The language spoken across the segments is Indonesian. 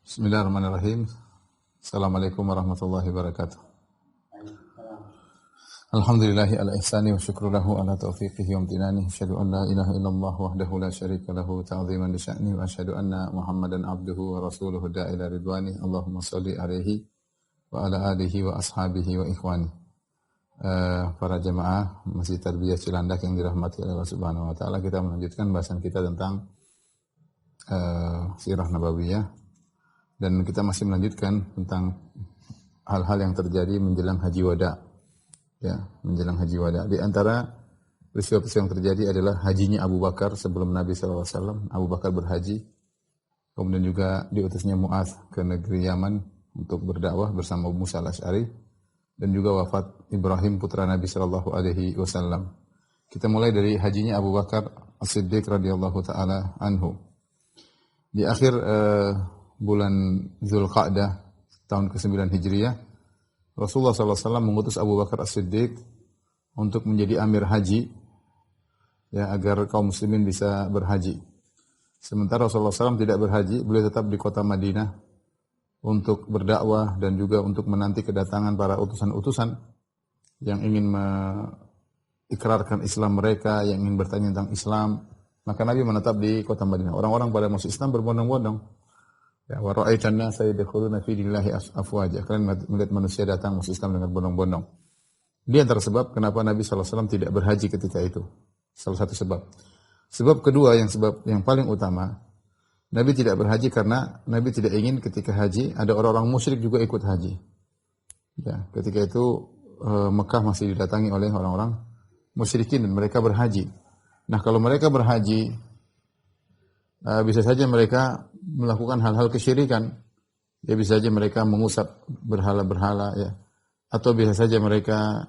Bismillahirrahmanirrahim. Assalamualaikum warahmatullahi wabarakatuh. Alhamdulillahi ala ihsani wa syukru lahu ala taufiqihi wa amtinani. Asyhadu an la ilaha illallah wahdahu la syarika lahu ta'ziman li sya'ni wa asyhadu anna Muhammadan abduhu wa rasuluhu da'ila ridwani. Allahumma shalli alaihi wa ala alihi wa ashabihi wa ikhwani. Para jemaah Masjid Tarbiyah Cilandak yang dirahmati oleh Allah Subhanahu wa taala, kita melanjutkan bahasan kita tentang sirah nabawiyah. Dan kita masih melanjutkan tentang hal-hal yang terjadi menjelang haji wada. Ya, menjelang haji wada. Di antara peristiwa-peristiwa yang terjadi adalah hajinya Abu Bakar sebelum Nabi SAW. Abu Bakar berhaji. Kemudian juga diutusnya Mu'adz ke negeri Yaman untuk berdakwah bersama Musa al-Asy'ari. Dan juga wafat Ibrahim putra Nabi SAW. Kita mulai dari hajinya Abu Bakar As-Siddiq radhiyallahu ta'ala anhu. Di akhir bulan Zulqa'dah tahun ke-9 Hijriah, Rasulullah SAW mengutus Abu Bakar As-Siddiq untuk menjadi amir haji, ya, agar kaum muslimin bisa berhaji. Sementara Rasulullah SAW tidak berhaji, beliau tetap di kota Madinah untuk berdakwah dan juga untuk menanti kedatangan para utusan-utusan yang ingin mengikrarkan Islam mereka, yang ingin bertanya tentang Islam. Maka Nabi menetap di kota Madinah. Orang-orang pada masuk Islam berbondong-bondong. Ya, wa ra'aitan nasa yadkhuluna fi dinillahi afwaja. Kalian melihat manusia datang masuk Islam dengan bondong-bondong. Ini antara sebab kenapa Nabi SAW tidak berhaji ketika itu. Salah satu sebab. Sebab kedua, sebab yang paling utama, Nabi tidak berhaji karena Nabi tidak ingin ketika haji ada orang-orang musyrik juga ikut haji. Ya, ketika itu Mekah masih didatangi oleh orang-orang musyrikin dan mereka berhaji. Nah, kalau mereka berhaji, bisa saja mereka melakukan hal-hal kesyirikan. Ya, bisa saja mereka mengusap berhala-berhala, ya. Atau bisa saja mereka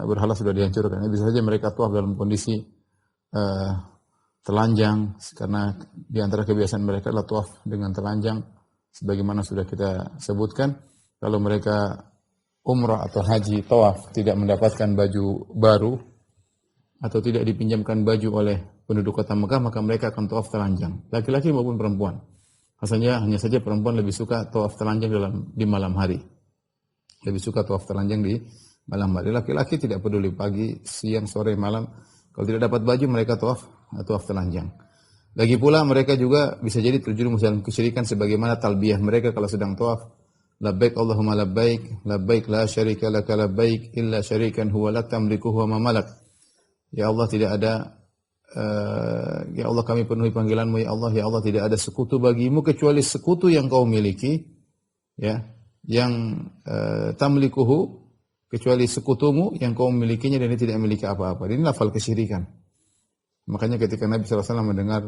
berhala sudah dihancurkan. Ya, bisa saja mereka tuaf dalam kondisi telanjang, karena di antara kebiasaan mereka adalah tuaf dengan telanjang, sebagaimana sudah kita sebutkan. Kalau mereka umrah atau haji tuaf tidak mendapatkan baju baru atau tidak dipinjamkan baju oleh penduduk kota Mekah, maka mereka akan tawaf telanjang, laki-laki maupun perempuan. Hanya saja perempuan lebih suka tawaf telanjang di malam hari. Lebih suka tawaf telanjang di malam hari. Laki-laki tidak peduli pagi, siang, sore, malam. Kalau tidak dapat baju, mereka tawaf telanjang. Lagi pula mereka juga bisa jadi terjerumus dalam kesyirikan sebagaimana talbiyah mereka kalau sedang tawaf. Labbaik Allahumma labbaik, labbaik la syarika laka labbaik illa syarikan huwa lak tamlikuhu wa ma malak. Ya Allah, tidak ada ya Allah, kami penuhi panggilanmu, ya Allah tidak ada sekutu bagimu kecuali sekutu yang kau miliki, ya, yang tamlikuhu, kecuali sekutumu yang kau milikinya dan dia tidak memiliki apa-apa. Ini lafal kesyirikan. Makanya ketika Nabi SAW mendengar,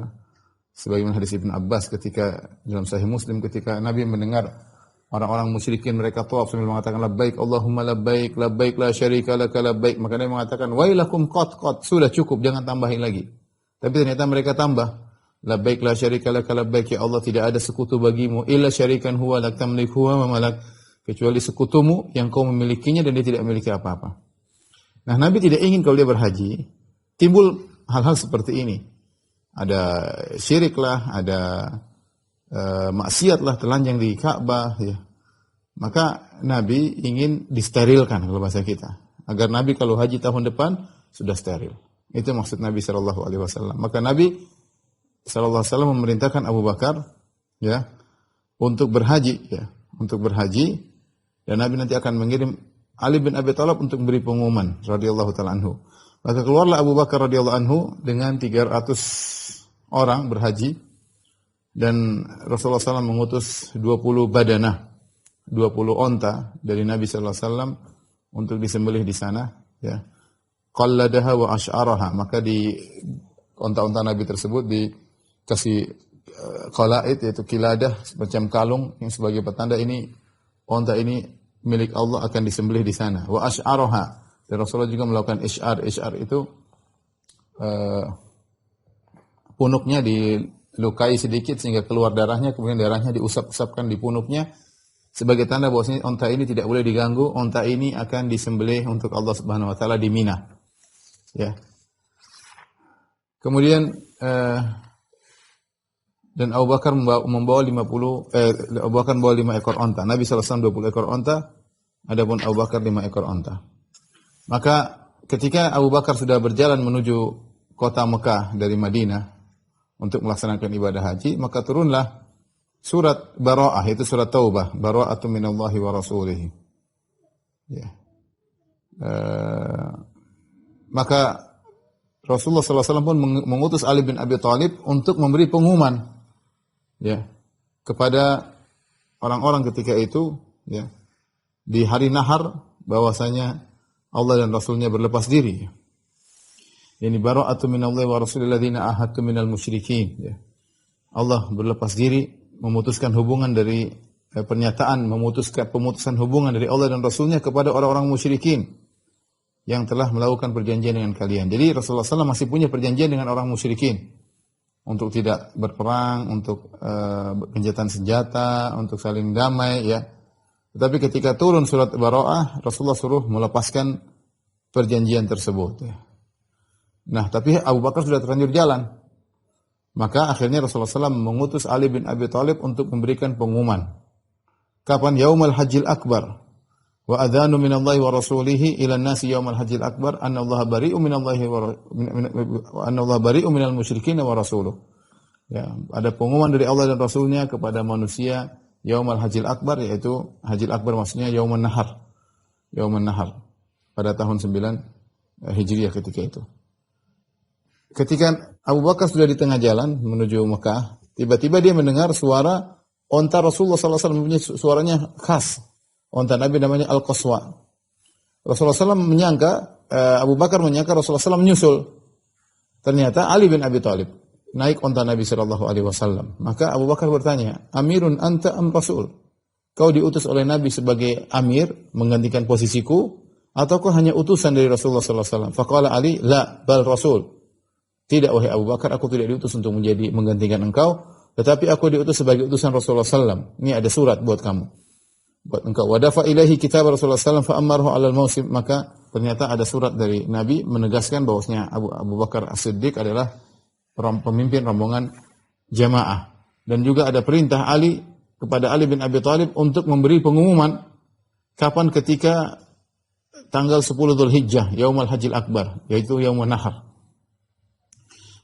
sebagaimana hadis Ibn Abbas ketika dalam Sahih Muslim, ketika Nabi mendengar orang-orang musyrikin mereka tawaf sambil mengatakan labbaik Allahumma labbaik, labbaik la syarika laka labbaik, maka dia mengatakan wailakum qad, sudah cukup, jangan tambahin lagi. Tapi ternyata mereka tambah, labbaik la syarika laka labbaik, ya Allah tidak ada sekutu bagimu illa syarikan huwa lak tamliku wa malak, kecuali sekutumu yang kau memilikinya dan dia tidak memiliki apa-apa. Nah, Nabi tidak ingin kalau dia berhaji timbul hal-hal seperti ini. Ada syirik lah, ada maksiat lah, telanjang di Ka'bah, ya. Maka Nabi ingin disterilkan kalau bahasa kita, agar Nabi kalau haji tahun depan sudah steril. Itu maksud Nabi SAW. Maka Nabi SAW memerintahkan Abu Bakar, ya, untuk berhaji, ya, dan Nabi nanti akan mengirim Ali bin Abi Thalib untuk memberi pengumuman radhiyallahu taala anhu. Maka keluarlah Abu Bakar radhiyallahu anhu dengan 300 orang berhaji. Dan Rasulullah SAW mengutus 20 badanah, 20 onta dari Nabi SAW untuk disembelih di sana. Ya. Qalladaha wa ash'araha. Maka di onta-onta Nabi tersebut dikasih qalaid, yaitu kiladah, semacam kalung yang sebagai petanda ini onta ini milik Allah, akan disembelih di sana. Wa ash'araha. Dan Rasulullah juga melakukan isy'ar. Isy'ar itu punuknya dilukai sedikit sehingga keluar darahnya, kemudian darahnya diusap-usapkan di punuknya sebagai tanda bahwasanya onta ini tidak boleh diganggu, onta ini akan disembelih untuk Allah Subhanahu wa taala di Mina. Ya. Kemudian dan Abu Bakar membawa 50 Abu Bakar membawa 5 ekor onta. Nabi SAW 20 ekor onta, adapun Abu Bakar 5 ekor onta. Maka ketika Abu Bakar sudah berjalan menuju kota Mekah dari Madinah untuk melaksanakan ibadah haji, maka turunlah surat Bara'ah, itu surat Taubah, Bara'atu minallahi wa rasulihi. Ya. Maka Rasulullah SAW pun mengutus Ali bin Abi Thalib untuk memberi pengumuman, ya, kepada orang-orang ketika itu, ya, di hari nahar, bahwasanya Allah dan Rasulnya berlepas diri. Yani bara'atu minallahi wa rasulil ladzina ahadtu minal musyrikin. Ya. Allah berlepas diri, memutuskan hubungan dari pemutusan hubungan dari Allah dan Rasulnya kepada orang-orang musyrikin yang telah melakukan perjanjian dengan kalian. Jadi Rasulullah SAW masih punya perjanjian dengan orang musyrikin untuk tidak berperang, untuk gencatan senjata, untuk saling damai, ya. Tetapi ketika turun surat Bara'ah, Rasulullah suruh melepaskan perjanjian tersebut. Ya. Nah, tapi Abu Bakar sudah terlanjur jalan. Maka akhirnya Rasulullah SAW mengutus Ali bin Abi Thalib untuk memberikan pengumuman. Kapan? Yaumul Hajjil Akbar. Wa adhanu minallahi wa rasulihi ila nasi yaumul hajjil akbar anna Allah bari'u minallahi wa anna Allah bari'u minal musyrikin wa rasuluh. Ya, ada pengumuman dari Allah dan Rasulnya kepada manusia yaumul hajjil akbar, yaitu hajjil akbar maksudnya yaumun nahar. Yaumun nahar pada tahun 9 Hijriah ketika itu. Ketika Abu Bakar sudah di tengah jalan menuju Mekah, tiba-tiba dia mendengar suara onta Rasulullah SAW, mempunyai suaranya khas. Onta Nabi namanya Al-Qaswa. Rasulullah SAW menyangka, Abu Bakar menyangka Rasulullah SAW menyusul. Ternyata Ali bin Abi Thalib naik onta Nabi SAW. Maka Abu Bakar bertanya, Amirun anta am Rasul? Kau diutus oleh Nabi sebagai Amir, menggantikan posisiku, ataukah hanya utusan dari Rasulullah SAW? Faqala Ali, la, bal Rasul. Tidak, wahai Abu Bakar, aku tidak diutus untuk menggantikan engkau, tetapi aku diutus sebagai utusan Rasulullah SAW. Ini ada surat buat kamu. Buat engkau. Wadafa ilahi kitab Rasulullah SAW fa'ammarhu alal mausim. Maka ternyata ada surat dari Nabi menegaskan bahwasanya Abu Bakar As-Siddiq adalah pemimpin rombongan jamaah. Dan juga ada perintah Ali kepada Ali bin Abi Thalib untuk memberi pengumuman kapan ketika tanggal 10 Dzulhijjah, Yaumul Hajjil Akbar, yaitu Yaumun Nahar.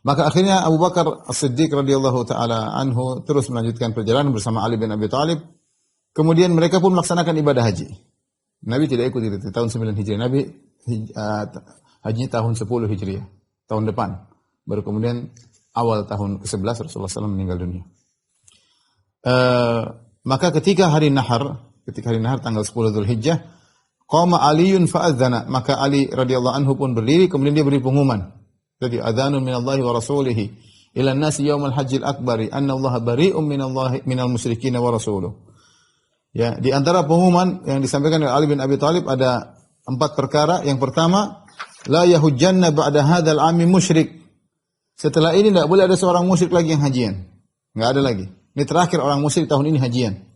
Maka akhirnya Abu Bakar As-Siddiq radhiyallahu taala anhu terus melanjutkan perjalanan bersama Ali bin Abi Thalib. Kemudian mereka pun melaksanakan ibadah haji. Nabi tidak ikut di tahun 9 Hijriah. Nabi haji tahun 10 Hijriah, tahun depan. Baru kemudian awal tahun ke-11 Rasulullah SAW meninggal dunia. Maka ketika hari nahar tanggal 10 Dzulhijjah, qama Aliun fa'adzana, maka Ali radhiyallahu anhu pun berdiri, kemudian dia beri pengumuman. Jadi adzanun minallahi wa rasulihi ila an-nasi yaumul hajjil akbari anna Allah bari'un minal musyrikin wa rasuluh. Ya, di antara pengumuman yang disampaikan oleh Ali bin Abi Thalib ada 4 perkara. Yang pertama, la yahujjanna ba'da hadzal 'ami musyrik. Setelah ini tidak boleh ada seorang musyrik lagi yang hajian. Enggak ada lagi. Ini terakhir orang musyrik tahun ini hajian.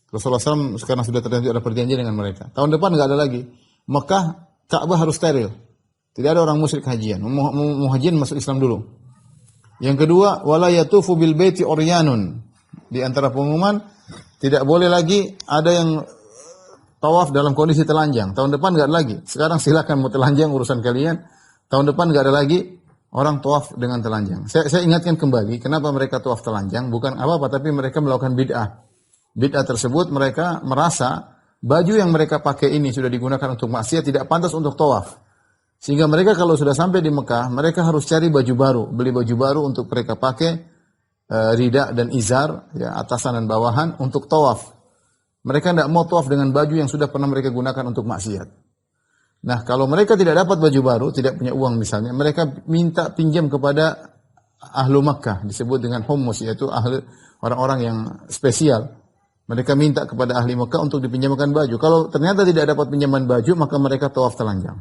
Rasulullah SAW sekarang sudah terjadi ada perjanjian dengan mereka. Tahun depan enggak ada lagi. Mekah, Ka'bah harus steril. Tidak ada orang musyrik hajian. Mau hajian masuk Islam dulu. Yang kedua, wala yatufu bil baiti uryanun. Di antara pengumuman, tidak boleh lagi ada yang tawaf dalam kondisi telanjang. Tahun depan enggak ada lagi. Sekarang silakan mau telanjang urusan kalian. Tahun depan enggak ada lagi orang tawaf dengan telanjang. Saya ingatkan kembali kenapa mereka tawaf telanjang, bukan apa-apa, tapi mereka melakukan bid'ah. Bid'ah tersebut mereka merasa baju yang mereka pakai ini sudah digunakan untuk maksiat, tidak pantas untuk tawaf. Sehingga mereka kalau sudah sampai di Mekah, mereka harus cari baju baru, beli baju baru untuk mereka pakai, rida dan izar, ya, atasan dan bawahan untuk tawaf. Mereka tidak mau tawaf dengan baju yang sudah pernah mereka gunakan untuk maksiat. Nah, kalau mereka tidak dapat baju baru, tidak punya uang misalnya, mereka minta pinjam kepada ahlu Makkah, disebut dengan hummus, yaitu orang-orang yang spesial. Mereka minta kepada ahli Makkah untuk dipinjamkan baju. Kalau ternyata tidak dapat pinjaman baju, maka mereka tawaf telanjang.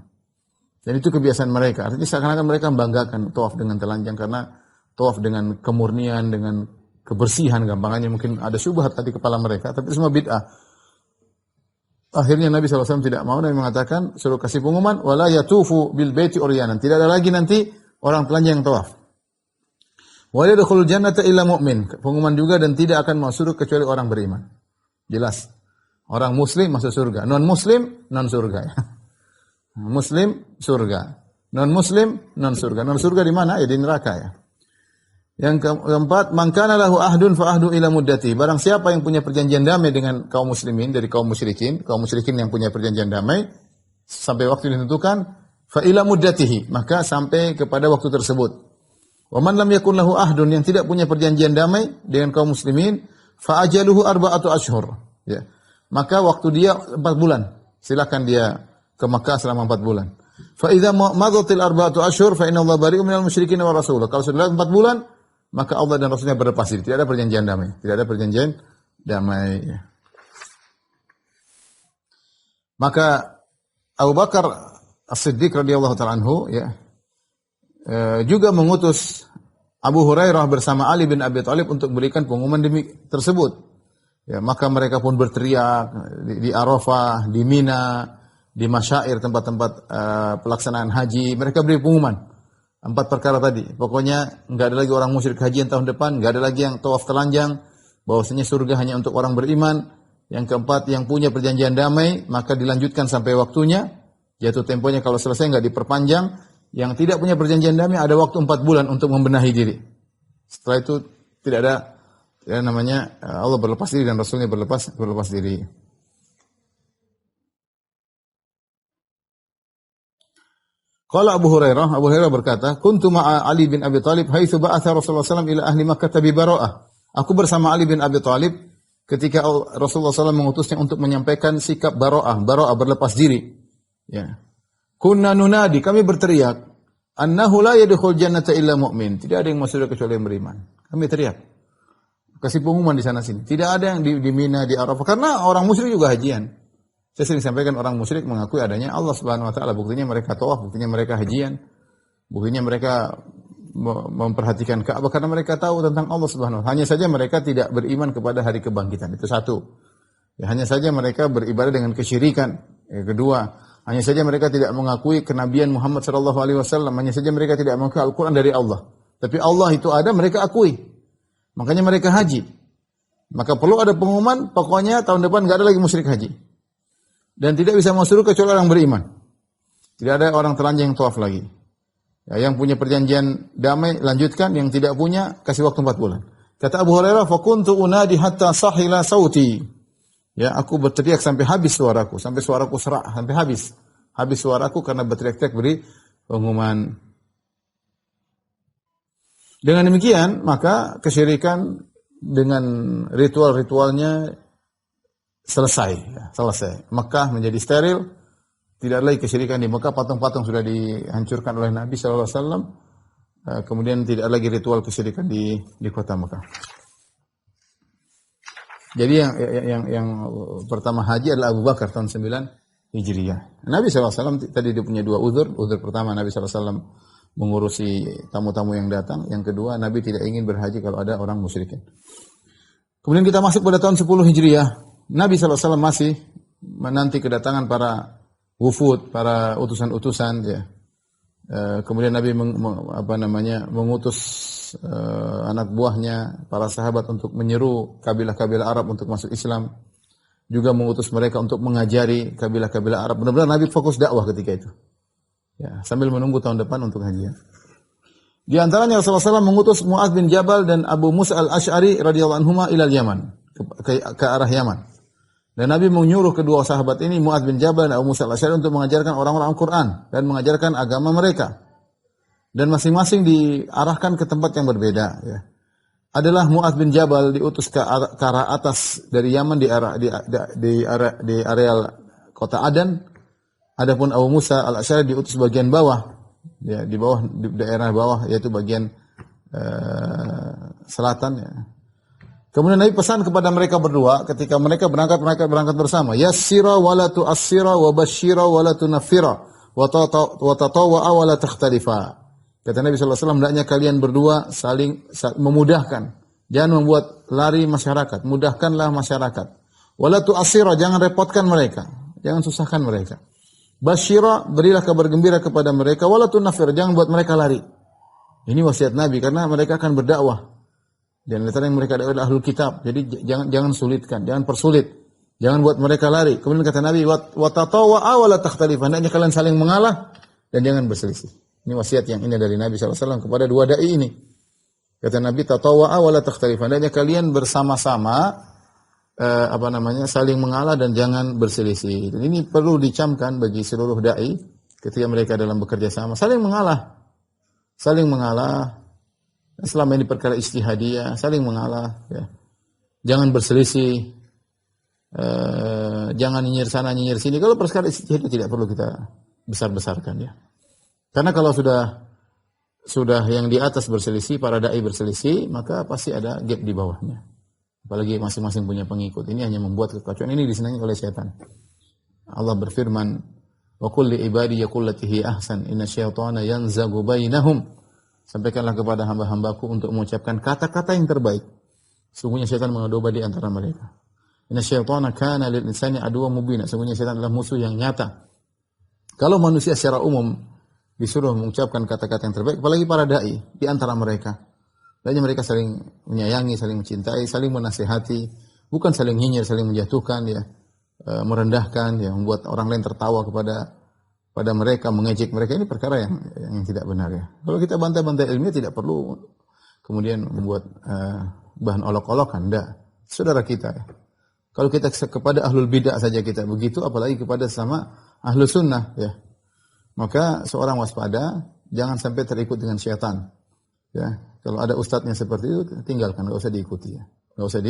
Dan itu kebiasaan mereka. Artinya seakan-akan mereka membanggakan tawaf dengan telanjang karena tawaf dengan kemurnian, dengan kebersihan, gampangannya mungkin ada syubhat di kepala mereka, tapi itu semua bid'ah. Akhirnya Nabi SAW tidak mau, Nabi mengatakan, suruh kasih pengumuman, wala yatufu bil baiti uryanan. Tidak ada lagi nanti orang telanjang yang tawaf. Wa la yadkhulul jannata illa mu'min. Pengumuman juga dan tidak akan masuk surga kecuali orang beriman. Jelas. Orang muslim masuk surga, non muslim non surga. Muslim surga, non muslim non surga. Non surga di mana? Ya di neraka ya. Yang keempat, man kana lahu ahdun fa ahdu ila muddati. Barang siapa yang punya perjanjian damai dengan kaum muslimin dari kaum musyrikin yang punya perjanjian damai sampai waktu ditentukan, fa ila muddatihi, maka sampai kepada waktu tersebut. Wa man lam yakun lahu ahdun, yang tidak punya perjanjian damai dengan kaum muslimin, fa ajaluhu arba'atu ashhur. Ya. Maka waktu dia 4 bulan. Silakan dia ke Makkah selama 4 bulan. Fa idza madatil arba'atu ashhur fa inna Allah bari'un minal musyrikin wa rasuluh. Kalau sudah 4 bulan, maka Allah dan Rasulnya berlepas diri. Tidak ada perjanjian damai. Tidak ada perjanjian damai. Maka Abu Bakar As-Siddiq radhiyallahu ta'ala anhu ya, juga mengutus Abu Hurairah bersama Ali bin Abi Thalib untuk berikan pengumuman tersebut. Ya, maka mereka pun berteriak di Arafah, di Mina, di Masyair, tempat-tempat pelaksanaan haji. Mereka beri pengumuman. 4 perkara tadi. Pokoknya enggak ada lagi orang musyrik haji yang tahun depan, enggak ada lagi yang tawaf telanjang, bahwasanya surga hanya untuk orang beriman. Yang keempat, yang punya perjanjian damai, maka dilanjutkan sampai waktunya. Jatuh temponya kalau selesai enggak diperpanjang. Yang tidak punya perjanjian damai ada waktu 4 bulan untuk membenahi diri. Setelah itu tidak ada namanya Allah berlepas diri dan Rasulnya berlepas diri. Qala Abu Hurairah berkata, "Kuntu ma'a Ali bin Abi Thalib haitsu ba'atha Rasulullah SAW ila ahli Makkah bi Bara'ah." Aku bersama Ali bin Abi Thalib ketika Rasulullah SAW mengutusnya untuk menyampaikan sikap Bara'ah berlepas diri. Ya. Kunna nunadi, kami berteriak, "Annahu la yadkhul jannata illa mu'min." Tidak ada yang masuk surga kecuali yang beriman. Kami teriak. Kasih pengumuman di sana sini. Tidak ada yang di Mina, di Arafah, karena orang musyrik juga hajian. Saya sering sampaikan orang musyrik mengakui adanya Allah Subhanahu wa taala, buktinya mereka tawaf, buktinya mereka hajian, buktinya mereka memperhatikan Ka'bah karena mereka tahu tentang Allah Subhanahu wa taala. Hanya saja mereka tidak beriman kepada hari kebangkitan. Itu satu. Ya, hanya saja mereka beribadah dengan kesyirikan. Yang kedua, hanya saja mereka tidak mengakui kenabian Muhammad sallallahu alaihi wasallam, hanya saja mereka tidak mengakui Al-Qur'an dari Allah. Tapi Allah itu ada, mereka akui. Makanya mereka haji. Maka perlu ada pengumuman, pokoknya tahun depan enggak ada lagi musyrik haji. Dan tidak bisa masuk surga kecuali orang beriman. Tidak ada orang telanjang yang tawaf lagi. Ya, yang punya perjanjian damai lanjutkan, yang tidak punya kasih waktu 4 bulan. Kata Abu Hurairah, "Fa kuntu unadi hatta sahila sauti." Ya, aku berteriak sampai habis suaraku, sampai suaraku serak, sampai habis. Habis suaraku karena berteriak-teriak beri pengumuman. Dengan demikian, maka kesyirikan dengan ritual-ritualnya selesai. Mekah menjadi steril, tidak lagi kesyirikan di Mekah, patung-patung sudah dihancurkan oleh Nabi sallallahu alaihi wasallam. Kemudian tidak lagi ritual kesyirikan di kota Mekah. Jadi yang pertama haji adalah Abu Bakar tahun 9 Hijriah. Nabi sallallahu alaihi wasallam tadi dia punya 2 uzur. Uzur pertama, Nabi sallallahu alaihi wasallam mengurusi tamu-tamu yang datang. Yang kedua, Nabi tidak ingin berhaji kalau ada orang musyrikin. Kemudian kita masuk pada tahun 10 Hijriah. Nabi SAW masih menanti kedatangan para wufud, para utusan-utusan. Ya. Kemudian Nabi mengutus anak buahnya, para sahabat untuk menyeru kabilah-kabilah Arab untuk masuk Islam. Juga mengutus mereka untuk mengajari kabilah-kabilah Arab. Benar-benar Nabi fokus dakwah ketika itu. Ya, sambil menunggu tahun depan untuk haji. Di antaranya Rasulullah SAW mengutus Mu'adz bin Jabal dan Abu Musa al-Ash'ari radhiyallahu anhuma ilal Yaman, ke arah Yaman. Dan Nabi menyuruh kedua sahabat ini, Mu'adz bin Jabal dan Abu Musa al-Ash'ari, untuk mengajarkan orang-orang Al-Quran dan mengajarkan agama mereka. Dan masing-masing diarahkan ke tempat yang berbeda. Ya. Adalah Mu'adz bin Jabal diutus ke arah atas dari Yaman di areal kota Adan. Adapun Abu Musa al-Ash'ari diutus bagian bawah, ya, di daerah bawah, yaitu bagian selatan. Ya. Kemudian Nabi pesan kepada mereka berdua ketika mereka berangkat bersama, yassira wa la tu'assira wa basyira wa la tunaffira wa tatawwa'a wa la takhtalifa. Kata Nabi sallallahu alaihi wasallam, hendaknya kalian berdua saling memudahkan, jangan membuat lari masyarakat, mudahkanlah masyarakat. Wa la tu'assira, jangan repotkan mereka, jangan susahkan mereka. Basyira, berilah kabar gembira kepada mereka, wa la tunaffira, jangan buat mereka lari. Ini wasiat Nabi karena mereka akan berdakwah. Dan antara yang mereka adalah ahlul kitab. Jadi jangan sulitkan, jangan persulit. Jangan buat mereka lari. Kemudian kata Nabi, wa tatawa'a wa la takhtalifan. Hendaknya kalian saling mengalah dan jangan berselisih. Ini wasiat yang indah dari Nabi SAW kepada dua dai ini. Kata Nabi, tatawa'a wa la takhtalifan. Hendaknya kalian bersama-sama saling mengalah dan jangan berselisih. Dan ini perlu dicamkan bagi seluruh dai ketika mereka dalam bekerja sama, saling mengalah. Saling mengalah. Selama ini perkara ijtihadiyah, saling mengalah, ya. Jangan berselisih. Jangan nyinyir sana nyinyir sini. Kalau perkara ijtihadiyah tidak perlu kita besar-besarkan, ya. Karena kalau sudah yang di atas berselisih, para dai berselisih, maka pasti ada gap di bawahnya. Apalagi masing-masing punya pengikut. Ini hanya membuat kekacauan. Ini disenangi oleh setan. Allah berfirman, wa qul li ibadi yaqul latihi ahsan inna syaitana yanzagu bainahum. Sampaikanlah kepada hamba-hambaku untuk mengucapkan kata-kata yang terbaik. Sungguhnya syaitan mengadoba di antara mereka. Inna syaitana kana lil insani aduwwan mubina. Sungguhnya syaitan adalah musuh yang nyata. Kalau manusia secara umum disuruh mengucapkan kata-kata yang terbaik, apalagi para dai di antara mereka. Lainnya mereka saling menyayangi, saling mencintai, saling menasihati, bukan saling nyinyir, saling menjatuhkan, ya, merendahkan, ya, membuat orang lain tertawa pada mereka, mengejek mereka. Ini perkara yang tidak benar, ya. Kalau kita bantai-bantai ilmiah tidak perlu kemudian membuat bahan olok-olokan, enggak. Saudara kita, ya. Kalau kita kepada ahlul bid'ah saja kita begitu, apalagi kepada sama ahlus sunnah, ya. Maka seorang waspada, jangan sampai terikut dengan syaitan. Ya, kalau ada ustadznya seperti itu, tinggalkan, enggak usah diikuti, ya. Enggak usah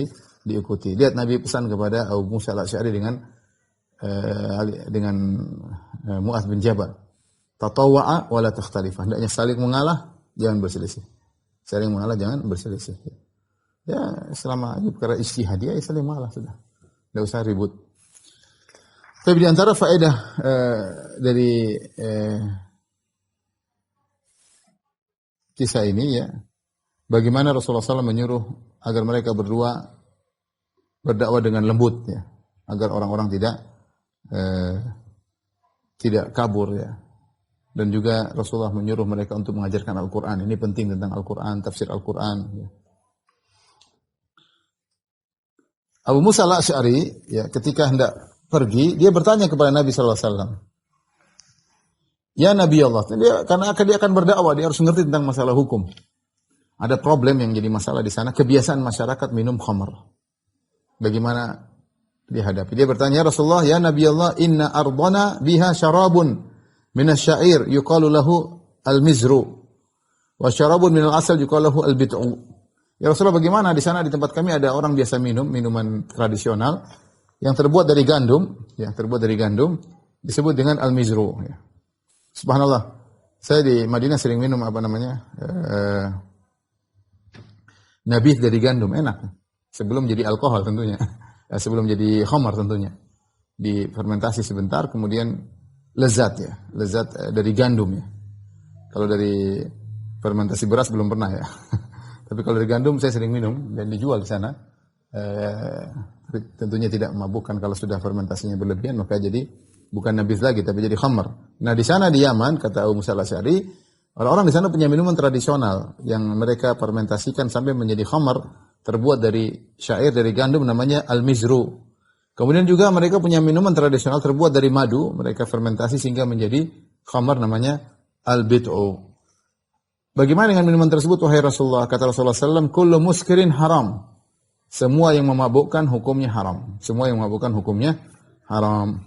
diikuti. Lihat Nabi pesan kepada Abu Musa al-Asy'ari dengan Mu'adz bin Jabal. Tatawwa'a wa la takhtalifah. Hendaknya saling mengalah, jangan berselisih. Saling mengalah, jangan berselisih. Ya, selama ini perkara ijtihadiyah, ya saling mengalah sudah. Enggak usah ribut. Tapi di antara faedah dari kisah ini, ya, bagaimana Rasulullah SAW menyuruh agar mereka berdua berdakwah dengan lembut, ya, agar orang-orang tidak kabur, ya. Dan juga Rasulullah menyuruh mereka untuk mengajarkan Al-Quran. Ini penting tentang Al-Quran, tafsir Al-Quran, ya. Abu Musa al-Asy'ari, ya, ketika hendak pergi, dia bertanya kepada Nabi SAW. Ya Nabi Allah, karena dia akan berdakwah, dia harus mengerti tentang masalah hukum. Ada problem yang jadi masalah di sana, kebiasaan masyarakat minum khamr. Bagaimana dihadapi? Dia bertanya, Rasulullah, ya Nabi Allah, inna ardana biha syarabun minasyair yuqalu lahu al-mizru wa syarabun minal asal yuqalu lahu al-bid'u. Ya Rasulullah, bagaimana di sana di tempat kami ada orang biasa minum minuman tradisional yang terbuat dari gandum, ya, terbuat dari gandum disebut dengan al-mizru, ya. Subhanallah. Saya di Madinah sering minum nabih dari gandum, enak. Sebelum jadi alkohol tentunya. Sebelum jadi khamar tentunya. Difermentasi sebentar, kemudian lezat, ya. Lezat dari gandum, ya. Kalau dari fermentasi beras belum pernah, ya. Tapi kalau dari gandum saya sering minum dan dijual di sana. Tentunya tidak memabukkan kalau sudah fermentasinya berlebihan, maka jadi bukan nabis lagi tapi jadi khamar. Nah, di sana di Yaman, kata Abu Musa al-Asy'ari, orang-orang di sana punya minuman tradisional yang mereka fermentasikan sampai menjadi khamar, terbuat dari syair, dari gandum, namanya al-mizru. Kemudian juga mereka punya minuman tradisional terbuat dari madu, mereka fermentasi sehingga menjadi khamar, namanya al-bid'u. Bagaimana dengan minuman tersebut, wahai Rasulullah? Kata Rasulullah SAW, kullu muskirin haram. Semua yang memabukkan hukumnya haram. Semua yang memabukkan hukumnya haram.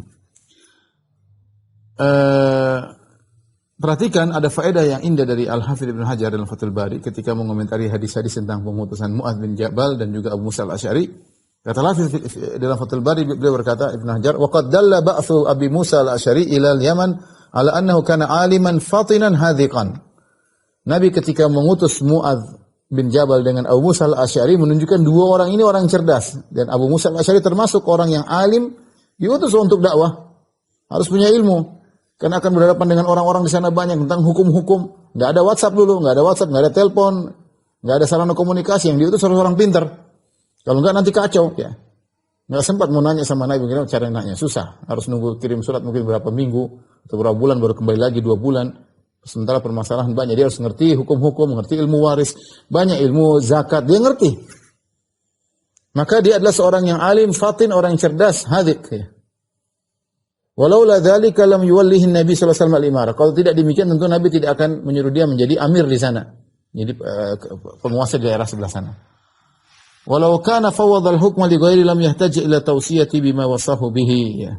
Perhatikan ada faedah yang indah dari Al-Hafidz Ibnu Hajar dalam Fathul Bari ketika mengomentari hadis-hadis tentang pengutusan Mu'adz bin Jabal dan juga Abu Musa al-Asy'ari. Kata Al-Hafidz dalam Fathul Bari, beliau berkata, Ibnu Hajar, wa qad dalla ba'tsu Abi Musa al-Asy'ari ila al-Yaman ala annahu kana aliman fatinan hadhiqan. Nabi ketika mengutus Mu'adz bin Jabal dengan Abu Musa al-Asy'ari menunjukkan dua orang ini orang cerdas, dan Abu Musa al-Asy'ari termasuk orang yang alim, diutus untuk dakwah, harus punya ilmu karena akan berhadapan dengan orang-orang di sana banyak tentang hukum-hukum. Enggak ada WhatsApp dulu, enggak ada WhatsApp, enggak ada telepon, enggak ada sarana komunikasi. Yang diutus harus orang pintar. Kalau enggak nanti kacau, ya. Enggak sempat mau nanya sama Nabi gimana cara nanya, susah. Harus nunggu kirim surat mungkin berapa minggu atau berapa bulan baru kembali lagi 2 bulan. Sementara permasalahan banyak, dia harus ngerti hukum-hukum, ngerti ilmu waris, banyak ilmu zakat, dia ngerti. Maka dia adalah seorang yang alim, fatin, orang yang cerdas, hadik. Walaula dzalika lam yuwallihi Nabi sallallahu alaihi wasallam al-imarah. Kalau tidak demikian tentu Nabi tidak akan menyuruh dia menjadi amir di sana. Jadi penguasa di daerah sebelah sana. Walau kana fawwadha al-hukma li ghairi lam yahtaj ila tawsiyati bima wasahu bihi.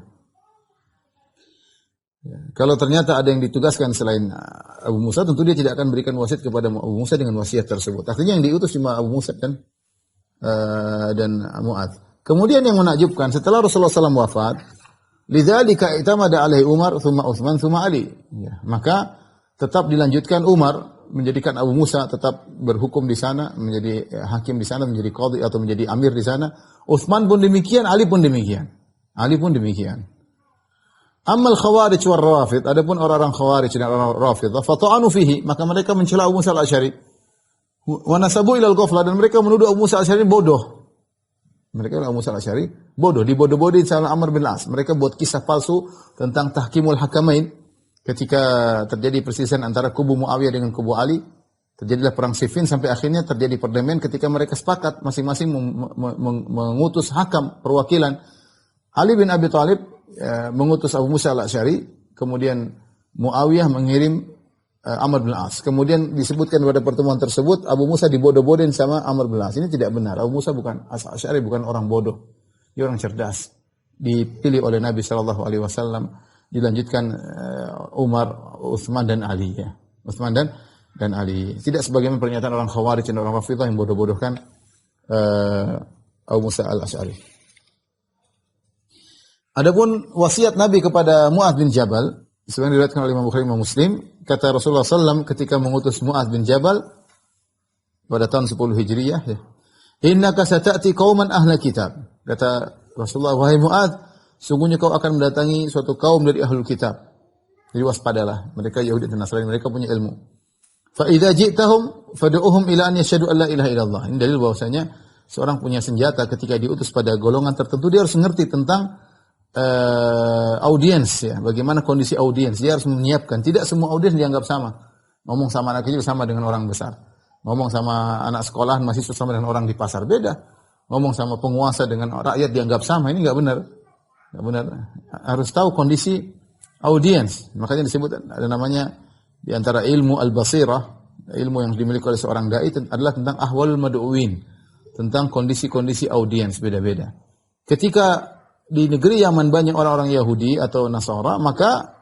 Kalau ternyata ada yang ditugaskan selain Abu Musa, tentu dia tidak akan berikan wasiat kepada Abu Musa dengan wasiat tersebut. Artinya yang diutus cuma Abu Musa dan Mu'adz. Kemudian yang menakjubkan, setelah Rasulullah SAW wafat, lidzalika itamada alaihi Umar, thumma Utsman, thumma Ali. Maka tetap dilanjutkan Umar, menjadikan Abu Musa tetap berhukum di sana, menjadi hakim di sana, menjadi qadhi atau menjadi amir di sana. Utsman pun demikian, Ali pun demikian. Ammal khawarij wal rawafid, adapun orang-orang khawarij dan orang rafidah, fata'anu fihi, maka mereka mencela Abu Musa al-Asy'ari. Wa nasabu ila al-ghaflah, dan mereka menuduh Abu Musa al-Asy'ari bodoh. Mereka Abu Musa al-Asy'ari bodoh, dibodoh-bodohin sama Amr bin As. Mereka buat kisah palsu tentang tahkimul hakamain ketika terjadi perselisihan antara kubu Muawiyah dengan kubu Ali. Terjadilah perang Siffin sampai akhirnya terjadi perdamaian ketika mereka sepakat masing-masing mengutus hakam perwakilan. Ali bin Abi Thalib mengutus Abu Musa al-Asy'ari, kemudian Muawiyah mengirim Amr bin As. Kemudian disebutkan pada pertemuan tersebut Abu Musa dibodoh-bodohin sama Amr bin As. Ini tidak benar. Abu Musa bukan Asy'ari, bukan orang bodoh. Dia orang cerdas. Dipilih oleh Nabi sallallahu alaihi wasallam, dilanjutkan Umar, Utsman dan Ali ya. Utsman dan Ali. Tidak sebagaimana pernyataan orang Khawarij dan orang Rafidhah yang bodoh-bodohkan Abu Musa al-Asy'ari. Adapun wasiat Nabi kepada Mu'adz bin Jabal, sebagaimana diriwayatkan oleh Imam Bukhari dan Muslim, kata Rasulullah SAW ketika mengutus Mu'adz bin Jabal pada tahun 10 Hijriah, ya, innaka sata'ti qauman ahla kitab. Kata Rasulullah, wahai Mu'adz, sungguhnya kau akan mendatangi suatu kaum dari ahlul kitab. Jadi waspadalah, mereka Yahudi dan Nasrani, mereka punya ilmu. Fa idza ji'tahum fad'uhum ila an yashhadu an la ilaha illallah. Ini dalil bahwasanya seorang punya senjata ketika diutus pada golongan tertentu, dia harus mengerti tentang audiens ya, bagaimana kondisi audiens, dia harus menyiapkan. Tidak semua audiens dianggap sama. Ngomong sama anak kecil sama dengan orang besar. Ngomong sama anak sekolahan masih sama dengan orang di pasar, beda. Ngomong sama penguasa dengan rakyat dianggap sama, ini enggak benar. Enggak benar. Harus tahu kondisi audiens. Makanya disebut ada namanya di antara ilmu al-basirah, ilmu yang dimiliki oleh seorang dai adalah tentang ahwalul mad'uwin, tentang kondisi-kondisi audiens beda-beda. Ketika di negeri Yaman banyak orang-orang Yahudi atau Nasara, maka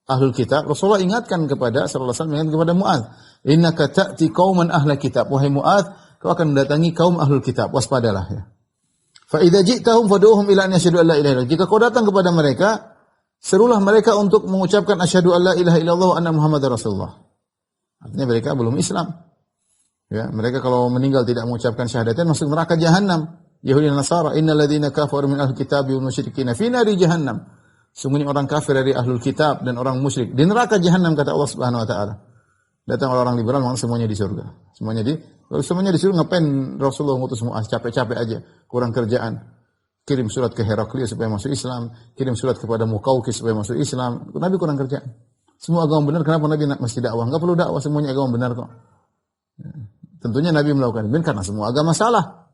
ahlul kitab, Rasulullah ingatkan kepada sallallahu alaihi wasallam, ingatkan kepada Mu'adz, innaka ta'ti qauman ahla kitab, wahai Mu'adz, kau akan mendatangi kaum ahlul kitab, waspadalah ya. Fa idza ji'tahum fad'uhum ila an yashhadu an la ilaha illallah. Jika kau datang kepada mereka, serulah mereka untuk mengucapkan asyhadu an la ilaha illallah wa anna muhammadar rasulullah. Artinya mereka belum Islam. Ya, mereka kalau meninggal tidak mengucapkan syahadatain masuk neraka jahanam. Yahudi dan Nasara, innal ladzina kafaru min ahlil kitab wal musyrikin fi nari jahannam. Sungguhnya orang kafir dari ahlul kitab dan orang musyrik di neraka jahanam, kata Allah Subhanahu wa taala. Datang orang liberal mengatakan semuanya di surga. Kalau semuanya di surga, ngapain Rasulullah ngutus Mu'adz, capek-capek aja, kurang kerjaan. Kirim surat ke Heraklius supaya masuk Islam, kirim surat kepada Muqawqis supaya masuk Islam. Nabi kurang kerjaan. Semua agama benar, kenapa Nabi mesti dakwah? Enggak perlu dakwah, semuanya agama benar kok. Tentunya Nabi melakukan ini karena semua agama salah.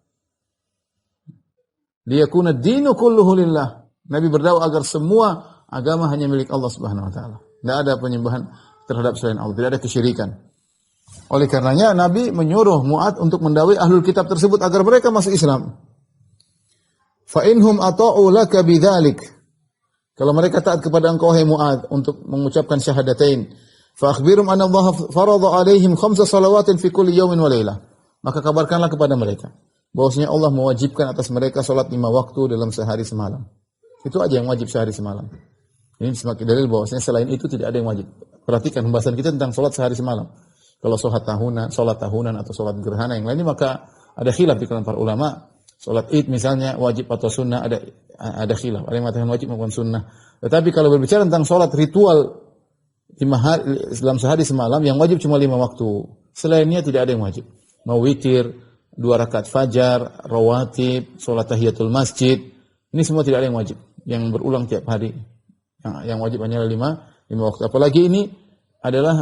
Liyakuna ad-dinu kulluhu lillah. Nabi berdakwah agar semua agama hanya milik Allah Subhanahu wa taala. Tidak ada penyembahan terhadap selain Allah, tidak ada kesyirikan. Oleh karenanya Nabi menyuruh Mu'adz untuk mendakwai ahlul kitab tersebut agar mereka masuk Islam. Fa inhum ata'u laka bidzalik. Kalau mereka taat kepada engkau hai Mu'adz untuk mengucapkan syahadatain, fa akhbirum anna Allah farada alaihim 5 salawatin fi kulli yawmin wa lailah. Maka kabarkanlah kepada mereka bahwasanya Allah mewajibkan atas mereka salat 5 waktu dalam sehari semalam. Itu aja yang wajib sehari semalam. Ini semakin dalil bahwasanya selain itu tidak ada yang wajib. Perhatikan pembahasan kita tentang salat sehari semalam. Kalau salat tahunan atau salat gerhana yang lainnya, maka ada khilaf di kalangan para ulama. Salat Id misalnya wajib atau sunnah, ada khilaf. Ada yang mengatakan wajib maupun sunnah. Tetapi kalau berbicara tentang salat ritual dalam sehari semalam, yang wajib cuma 5 waktu. Selainnya tidak ada yang wajib. Mau witir, 2 rakaat fajar, rawatib, salat tahiyatul masjid, ini semua tidak ada yang wajib, yang berulang tiap hari. Yang wajib hanyalah 5 waktu. Apalagi ini adalah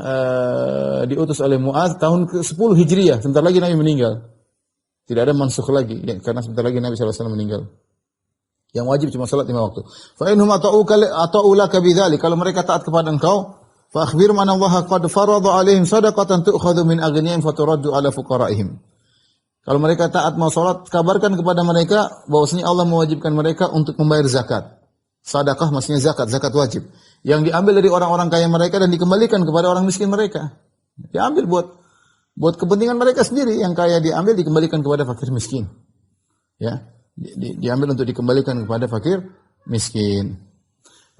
diutus oleh Mu'adz tahun ke-10 Hijriah. Sebentar lagi Nabi meninggal. Tidak ada mansukh lagi ya, karena sebentar lagi Nabi sallallahu alaihi wasallam meninggal. Yang wajib cuma salat 5 waktu. Fa innahum ata'ulaka bidzalik. Kalau mereka taat kepada engkau, fa akhbirhum anna Allah qad farada 'alaihim shadaqatan tu'khadhu min aghniyahim faturaddu 'ala fuqara'ihim. Kalau mereka taat mau salat, kabarkan kepada mereka bahwasanya Allah mewajibkan mereka untuk membayar zakat. Sedekah maksudnya zakat wajib. Yang diambil dari orang-orang kaya mereka dan dikembalikan kepada orang miskin mereka. Diambil buat kepentingan mereka sendiri, yang kaya diambil dikembalikan kepada fakir miskin. Ya. Diambil untuk dikembalikan kepada fakir miskin.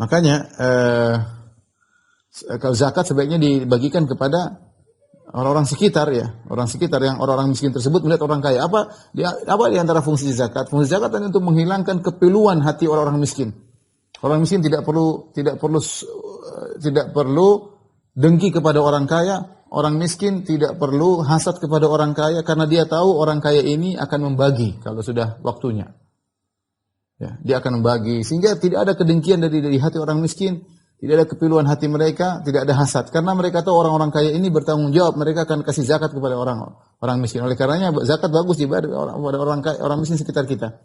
Makanya kalau zakat sebaiknya dibagikan kepada orang-orang sekitar ya, orang sekitar yang orang-orang miskin tersebut melihat orang kaya. Apa di antara fungsi zakat? Fungsi zakat adalah untuk menghilangkan kepiluan hati orang-orang miskin. Orang miskin tidak perlu dengki kepada orang kaya. Orang miskin tidak perlu hasad kepada orang kaya karena dia tahu orang kaya ini akan membagi kalau sudah waktunya. Ya, dia akan membagi sehingga tidak ada kedengkian dari hati orang miskin, tidak ada kepiluan hati mereka, tidak ada hasad karena mereka tahu orang-orang kaya ini bertanggung jawab, mereka akan kasih zakat kepada orang miskin. Oleh karenanya zakat bagus dibayar kepada orang kaya, orang miskin sekitar kita.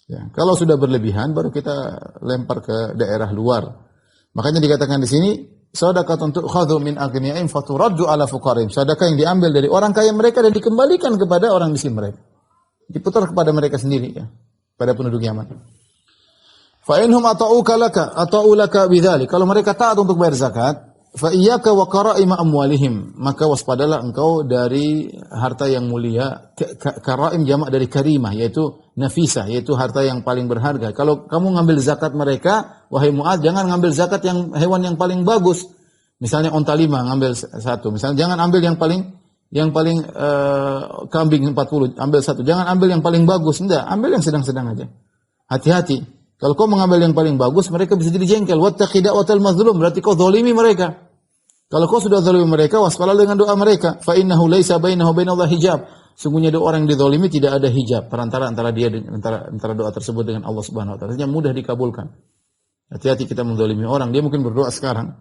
Ya, kalau sudah berlebihan baru kita lempar ke daerah luar. Makanya dikatakan di sini sadaqatun tu'khadhu min aghniyahim faturaddu 'ala fuqarihim. Sedekah yang diambil dari orang kaya mereka dan dikembalikan kepada orang miskin mereka. Diputar kepada mereka sendiri ya, pada penduduk Yaman. Fa inhum ata'ulaka bidzalik. Kalau mereka taat untuk bayar zakat, fa iyyaka wa qara'ima amwalihim, maka waspadalah engkau dari harta yang mulia. Karaim jamak dari karimah, yaitu nafisah, yaitu harta yang paling berharga. Kalau kamu ngambil zakat mereka, wahai Mu'adz, jangan ngambil zakat yang hewan yang paling bagus. Misalnya onta 5 ngambil 1. Misalnya jangan ambil yang paling kambing 40, ambil 1. Jangan ambil yang paling bagus, enggak, ambil yang sedang-sedang aja. Hati-hati. Kalau kau mengambil yang paling bagus, mereka bisa jadi jengkel. Wattaqi da'watal mazlum, berarti kau zalimi mereka. Kalau kau sudah zalimi mereka, waspadalah dengan doa mereka. Fa innahu laisa bainahu bainallahi hijab. Sungguhnya doa orang yang dizalimi tidak ada hijab perantara antara dia antara doa tersebut dengan Allah Subhanahu wa taala. Artinya mudah dikabulkan. Hati-hati kita menzalimi orang. Dia mungkin berdoa sekarang,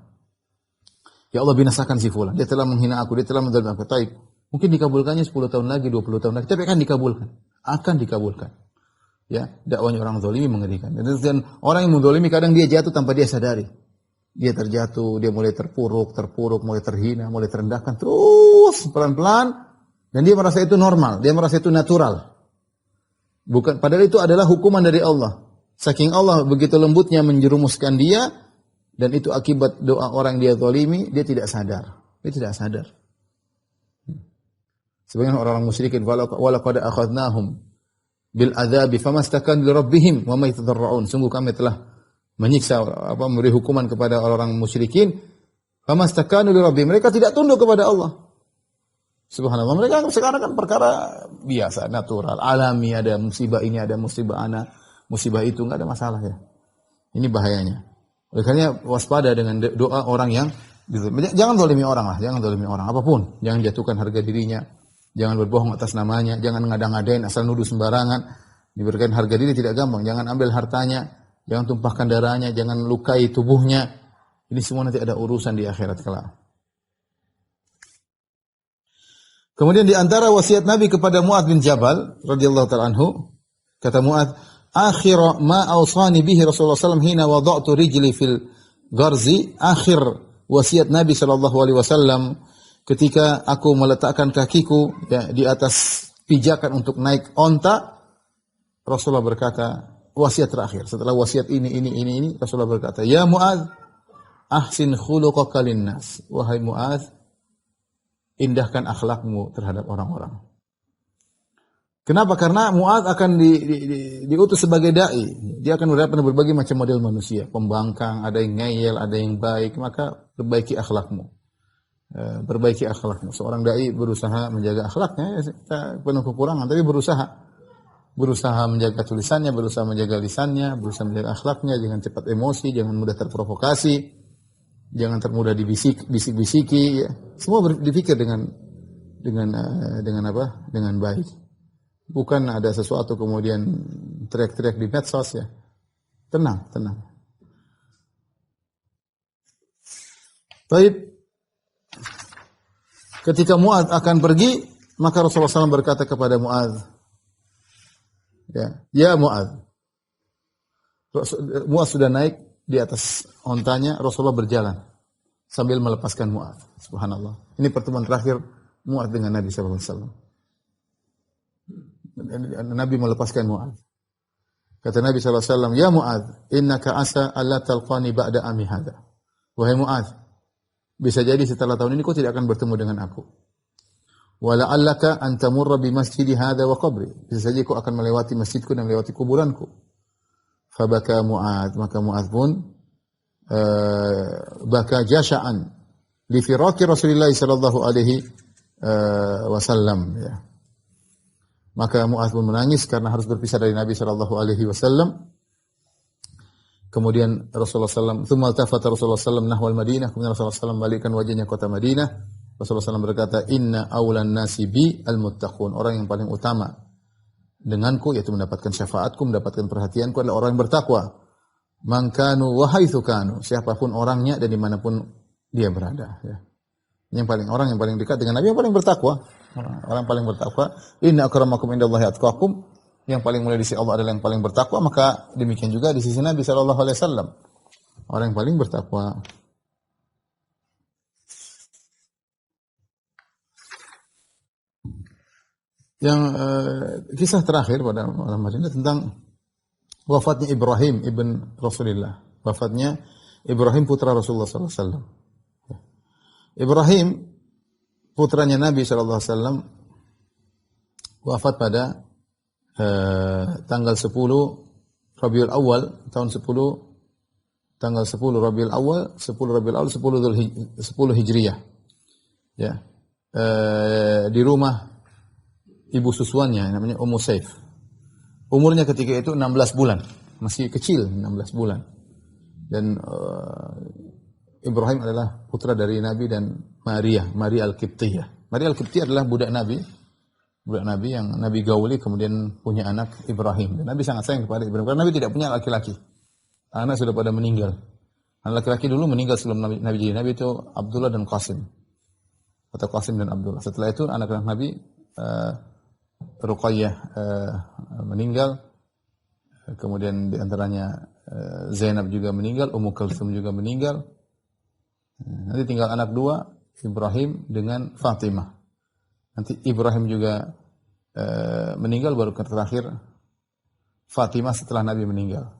ya Allah binasakan si fulan. Dia telah menghina aku, dia telah menzalimi aku. Taib. Mungkin dikabulkannya 10 tahun lagi, 20 tahun lagi, tapi akan dikabulkan. Akan dikabulkan. Ya, dakwanya orang zalimi mengerikan. Dan orang yang menzalimi kadang dia jatuh tanpa dia sadari. Dia terjatuh, dia mulai terpuruk, mulai terhina, mulai terendahkan terus pelan-pelan. Dan dia merasa itu normal, dia merasa itu natural. Bukan, padahal itu adalah hukuman dari Allah. Saking Allah begitu lembutnya menjerumuskan dia, dan itu akibat doa orang yang dia zalimi, dia tidak sadar. Dia tidak sadar. Sebagian orang-orang musyrikin, walaqad akhadnahum bil adzabi famastakanu li rabbihim wa ma yatadarrun. Sungguh kami telah menyiksa memberi hukuman kepada orang-orang musyrikin, famastakanu li rabbihim. Mereka tidak tunduk kepada Allah. Subhanallah, mereka sekarang kan perkara biasa, natural, alami, ada musibah ini, ada musibah ana, musibah itu, enggak ada masalah ya. Ini bahayanya. Oleh karena waspada dengan doa orang yang jangan zalimi orang lah, jangan zalimi orang apapun, jangan jatuhkan harga dirinya, jangan berbohong atas namanya, jangan ngada-ngadain asal nuduh sembarangan. Diberikan harga diri tidak gampang, jangan ambil hartanya, jangan tumpahkan darahnya, jangan lukai tubuhnya. Ini semua nanti ada urusan di akhirat kelak. Kemudian di antara wasiat Nabi kepada Mu'adz bin Jabal radhiyallahu ta'ala anhu, kata Mu'adz, akhir ma awsani bihi Rasulullah sallallahu alaihi wasallam hina wada'tu rijli fil gharzi, akhir wasiat Nabi sallallahu alaihi wasallam ketika aku meletakkan kakiku ya, di atas pijakan untuk naik onta, Rasulullah berkata, wasiat terakhir setelah wasiat ini Rasulullah berkata, ya Mu'adz, ahsin khuluqaka linnas, wahai Mu'adz, indahkan akhlakmu terhadap orang-orang. Kenapa? Karena Mu'adz akan diutus sebagai dai. Dia akan berhadapan dengan berbagai macam model manusia, pembangkang, ada yang ngeyel, ada yang baik, maka perbaiki akhlakmu. Perbaiki akhlakmu. Seorang dai berusaha menjaga akhlaknya, kita penuh kekurangan, tapi berusaha menjaga tulisannya, berusaha menjaga lisannya, berusaha menjaga akhlaknya, jangan cepat emosi, jangan mudah terprovokasi. Jangan termudah dibisik-bisiki, ya. Semua dipikir dengan apa? Dengan baik. Bukan ada sesuatu kemudian teriak-teriak di medsos ya. Tenang. Baik. Ketika Mu'adz akan pergi, maka Rasulullah SAW berkata kepada Mu'adz, ya Mu'adz. Mu'adz sudah naik di atas ontanya, Rasulullah berjalan sambil melepaskan Mu'adz. Subhanallah. Ini pertemuan terakhir Mu'adz dengan Nabi SAW. Nabi melepaskan Mu'adz. Kata Nabi SAW, ya Mu'adz, innaka asa alla talqani ba'da ami hadha. Wahai Mu'adz, bisa jadi setelah tahun ini kau tidak akan bertemu dengan aku. Wa la'allaka an tamurra bi masjidi hadha wa qabri. Bisa jadi kau akan melewati masjidku dan melewati kuburanku. Fabaka Mu'adz, maka Mu'adz pun baka jasha'an li firaqi Rasulillah sallallahu alaihi wasallam, ya. Maka Mu'adz pun menangis karena harus berpisah dari Nabi sallallahu alaihi wasallam. Kemudian Rasulullah SAW, thumma altafata Rasulullah SAW nahwal Madinah, kemudian Rasulullah SAW balikkan wajahnya kota Madinah. Rasulullah SAW berkata, inna awlan nasi bi al-muttaqun. Orang yang paling utama denganku, yaitu mendapatkan syafaatku, mendapatkan perhatianku adalah orang yang bertakwa. Man kanu wa haitsu kanu. Siapapun orangnya dan dimanapun dia berada. Ya. Orang yang paling dekat dengan Nabi yang paling bertakwa. Orang paling bertakwa. Inna akramakum indallahi atqakum. Yang paling mulia di sisi Allah adalah yang paling bertakwa, maka demikian juga di sisi Nabi sallallahu alaihi wasallam. Orang yang paling bertakwa. Yang kisah terakhir pada malam hari ini tentang wafatnya Ibrahim ibn Rasulullah. Wafatnya Ibrahim putra Rasulullah sallallahu alaihi wasallam. Ibrahim putranya Nabi sallallahu alaihi wasallam wafat pada tanggal 10 Rabiul Awal tahun 10 tanggal 10 Rabiul Awal 10 Hijriyah, ya, di rumah ibu susuannya namanya Ummu Saif. Umurnya ketika itu 16 bulan, masih kecil, 16 bulan. Dan Ibrahim adalah putra dari Nabi dan Maria Al-Qibtiyah. Maria Al-Qibtiyah adalah budak Nabi yang Nabi gauli, kemudian punya anak Ibrahim. Dan Nabi sangat sayang kepada Ibrahim karena Nabi tidak punya laki-laki. Anak sudah pada meninggal. Anak laki-laki dulu meninggal sebelum Nabi jadi Nabi, itu Abdullah dan Qasim. Atau Qasim dan Abdullah. Setelah itu anak-anak Nabi Ruqayyah meninggal. Kemudian di antaranya Zainab juga meninggal, Ummu Kulthum juga meninggal. Nanti tinggal anak dua, Ibrahim dengan Fatimah. Nanti Ibrahim juga meninggal, baru terakhir Fatimah setelah Nabi meninggal.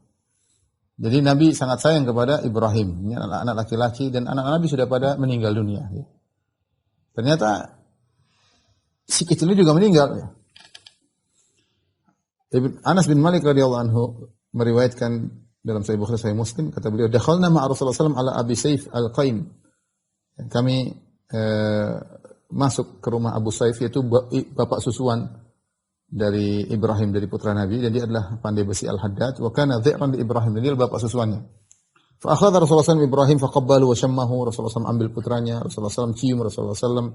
Jadi Nabi sangat sayang kepada Ibrahim. Ini anak laki-laki dan anak Nabi sudah pada meninggal dunia. Ternyata si kecil ini juga meninggal. Anas bin Malik radhiyallahu anhu meriwayatkan dalam Sahih Bukhari, Sahih Muslim, kata beliau, dakhalna ma'a Rasulullah sallallahu alaihi wasallam ala Abi Saif al-Qaim. Kami masuk ke rumah Abu Saif, yaitu bapak susuan dari Ibrahim, dari putra Nabi, dan dia adalah pandai besi Al-Haddad. Wa kana dhi'ran li Ibrahim, dan dia adalah bapak susuannya. Fa akhadha Rasulullah SAW Ibrahim faqabbalu wa syammahu. Rasulullah SAW ambil putranya, Rasulullah SAW cium, Rasulullah SAW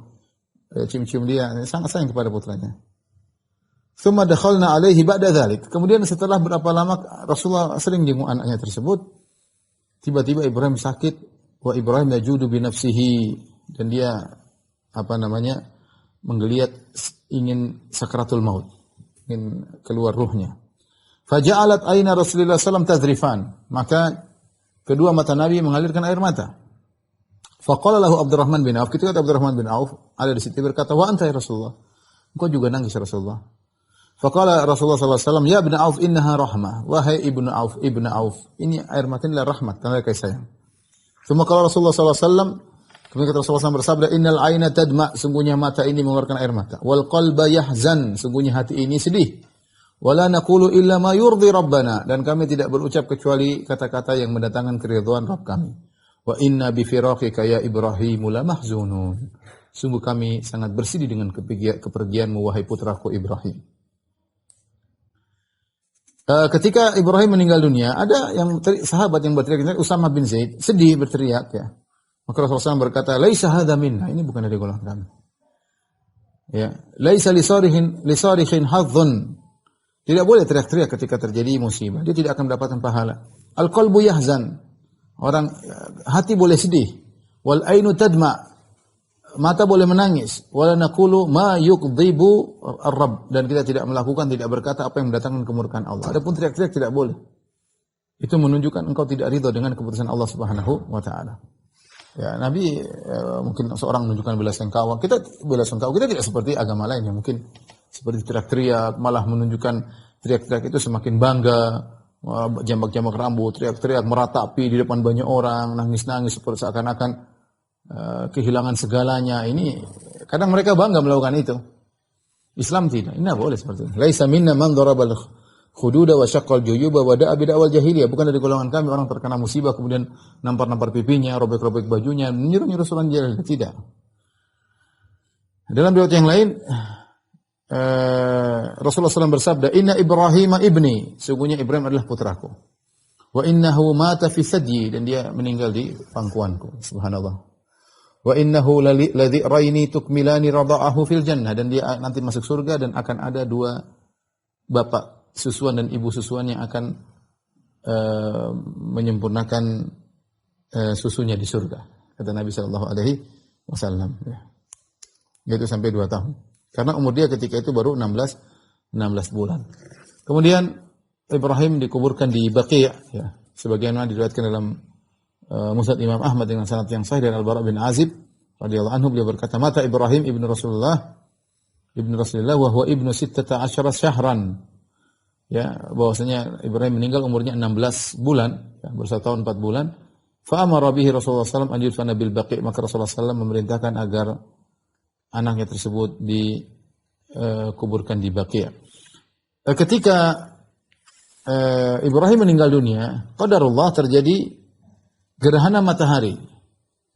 cium-cium dia, sangat sayang kepada putranya. Tsumma dakhalna alaihi ba'da dzalik. Kemudian setelah berapa lama Rasulullah sering jenguk anaknya tersebut, tiba-tiba Ibrahim sakit, wa Ibrahim yajudu bi nafsihi, dan dia menggeliat ingin sakratul maut, ingin keluar ruhnya. Faja'alat aina Rasulullah SAW tadrifan, maka kedua mata Nabi mengalirkan air mata. Faqala lahu Abdurrahman bin Auf, ketika Abdurrahman bin Auf ada di situ, berkata, wa anta ya Rasulullah, engkau juga nangis ya Rasulullah. Faqala Rasulullah SAW, ya ibn Auf innaha rahmah, wahai ibn Auf, ini air mata ini adalah rahmat, tanda kasih sayang. Cuma kalau Rasulullah SAW, kemudian kata Rasulullah SAW bersabda, innal aina tadma, sungguhnya mata ini mengeluarkan air mata. Wal qalba yahzan, sungguhnya hati ini sedih. Wala naqulu illa ma yurdi rabbana, dan kami tidak berucap kecuali kata-kata yang mendatangkan keridhaan Rabb kami. Wa inna bi firaqika ya Ibrahim la mahzunun. Sungguh kami sangat bersedih dengan kepergianmu wahai putraku Ibrahim. Ketika Ibrahim meninggal dunia, ada sahabat yang berteriak, Usamah bin Zaid, sedih berteriak, ya. Maka Rasulullah SAW berkata, laisa hadza minna, ini bukan dari golongan kami. Ya, laisa li sarihin hadzun. Tidak boleh teriak-teriak ketika terjadi musibah. Dia tidak akan mendapatkan pahala. Al-qalbu yahzan. Hati boleh sedih. Wal ainu tadma. mata boleh menangis, wala naqulu ma yughdibu ar-rabb, dan kita tidak melakukan, tidak berkata apa yang mendatangkan kemurkaan Allah. Adapun teriak-teriak tidak boleh. Itu menunjukkan engkau tidak ridha dengan keputusan Allah Subhanahu wa taala. Ya, Nabi mungkin seorang menunjukkan bela sungkawa. Kita bela sungkawa, kita tidak seperti agama lain yang mungkin seperti teriak-teriak, malah menunjukkan teriak-teriak itu semakin bangga, jambak-jambak rambut, teriak-teriak meratapi di depan banyak orang, nangis-nangis seperti seakan-akan kehilangan segalanya. Ini kadang mereka bangga melakukan itu. Islam tidak. Ini boleh seperti itu. Laisa minna man darabal khududa wa syaqqal juyuba wa da'a bid'awal jahiliyah. Bukan dari golongan kami orang terkena musibah kemudian nampar-nampar pipinya, robek-robek bajunya, menyuruh-nyuruh suran jahil. Tidak. Dalam riwayat yang lain Rasulullah SAW bersabda, "Inna Ibrahim ibni." Sungguhnya Ibrahim adalah putraku. Wa innahu mata fi sadyi, dan dia meninggal di pangkuanku. Subhanallah. Wa innahu ladzi raini tukmilani rada'ahu fil jannah, dan dia nanti masuk surga dan akan ada dua bapak susuan dan ibu susuan yang akan menyempurnakan susunya di surga, kata Nabi sallallahu alaihi wasallam, ya. Yaitu sampai 2 tahun. Karena umur dia ketika itu baru 16 bulan. Kemudian Ibrahim dikuburkan di Baqi', ya. Sebagaimana diriwayatkan dalam Musnad Imam Ahmad dengan sanad yang sahih dari Al-Bara' bin Azib radhiyallahu anhu, beliau berkata, "Mata Ibrahim ibnu Rasulullah wa huwa ibnu 16 syahran." Ya, bahwasanya Ibrahim meninggal umurnya 16 bulan, ya, bersatu tahun 4 bulan. Fa amara bihi Rasulullah sallallahu alaihi wasallam an yudfana bil Baqi', maka Rasulullah sallallahu alaihi wasallam memerintahkan agar anaknya tersebut dikuburkan di Baqi'. Ketika Ibrahim meninggal dunia, qadarullah, terjadi gerhana matahari.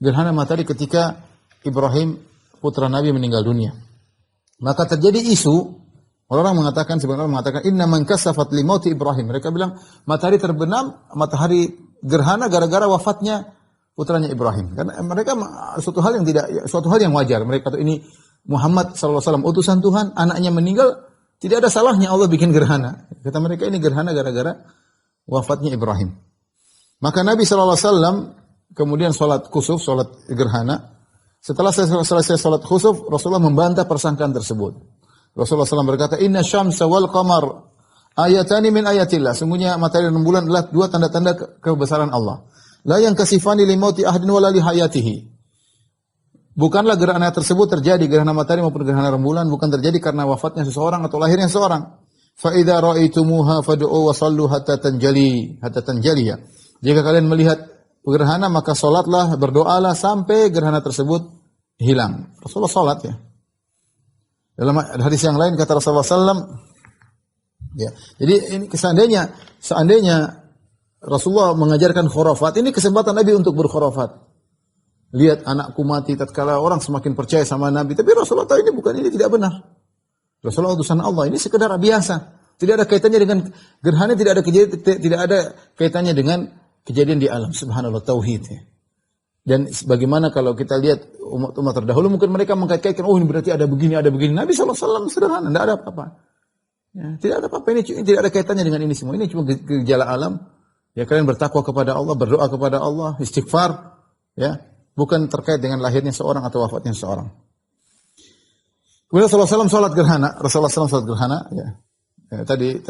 Gerhana matahari ketika Ibrahim putra Nabi meninggal dunia. Maka terjadi isu, orang mengatakan, sebenarnya mengatakan, inna man kasafat li mauti Ibrahim. Mereka bilang matahari terbenam, matahari gerhana gara-gara wafatnya putranya Ibrahim. Karena mereka suatu hal yang wajar. Mereka kata ini Muhammad SAW utusan Tuhan, anaknya meninggal, tidak ada salahnya Allah bikin gerhana. Kata mereka ini gerhana gara-gara wafatnya Ibrahim. Maka Nabi SAW kemudian sholat kusuf, sholat gerhana. Setelah selesai sholat kusuf, Rasulullah membantah persangkaan tersebut. Rasulullah SAW berkata, inna syamsa wal qamar ayatani min ayatillah. Sungguhnya matahari dan bulan adalah 2 tanda-tanda kebesaran Allah. La yang kasifani limauti ahadin wala li hayatihi. Bukanlah gerhana tersebut terjadi, gerhana matahari maupun gerhana rembulan, bukan terjadi karena wafatnya seseorang atau lahirnya seseorang. Fa idza ra'aitumuha fad'u wa sallu hatta tanjaliya. Jika kalian melihat gerhana maka salatlah, berdoalah sampai gerhana tersebut hilang. Rasulullah salat, ya. Dalam hadis yang lain kata Rasulullah SAW, ya. Jadi ini seandainya Rasulullah mengajarkan khurafat, ini kesempatan Nabi untuk berkhurafat. Lihat anakku mati, tatkala orang semakin percaya sama Nabi. Tapi Rasulullah tahu ini tidak benar. Rasulullah utusan Allah, ini sekedar biasa. Tidak ada kaitannya dengan gerhana, tidak ada kaitannya dengan kejadian di alam. Subhanallah, tauhid, ya. Dan bagaimana kalau kita lihat umat terdahulu, mungkin mereka mengkait-kaitkan, oh ini berarti ada begini. Nabi SAW sederhana, tidak ada apa-apa. Ya, tidak ada apa-apa, ini tidak ada kaitannya dengan ini semua. Ini cuma gejala alam. Ya, kalian bertakwa kepada Allah, berdoa kepada Allah, istighfar, ya, bukan terkait dengan lahirnya seorang atau wafatnya seorang. Kemudian Rasulullah SAW sholat gerhana, ya. Ya, tadi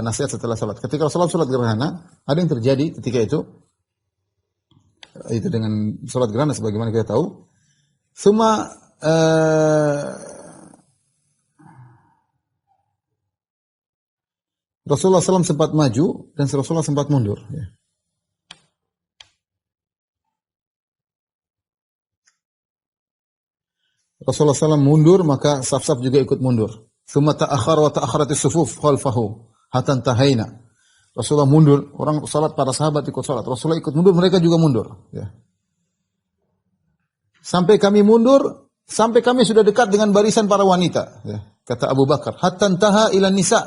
nasihat setelah sholat. Ketika Rasulullah sholat gerhana, ada yang terjadi ketika itu dengan sholat gerhana sebagaimana kita tahu. Semua Rasulullah SAW sempat maju dan Rasulullah sempat mundur, ya. Rasulullah SAW mundur, maka saf-saf juga ikut mundur. Tsumma ta'akhkhar wa ta'akhkharat as-sufuf khalfahu hatta intahayna. Rasulullah mundur, orang salat, para sahabat ikut salat. Rasulullah ikut mundur, mereka juga mundur, ya. Sampai kami mundur, sampai kami sudah dekat dengan barisan para wanita, ya. Kata Abu Bakar, hatta intaha ila nisa.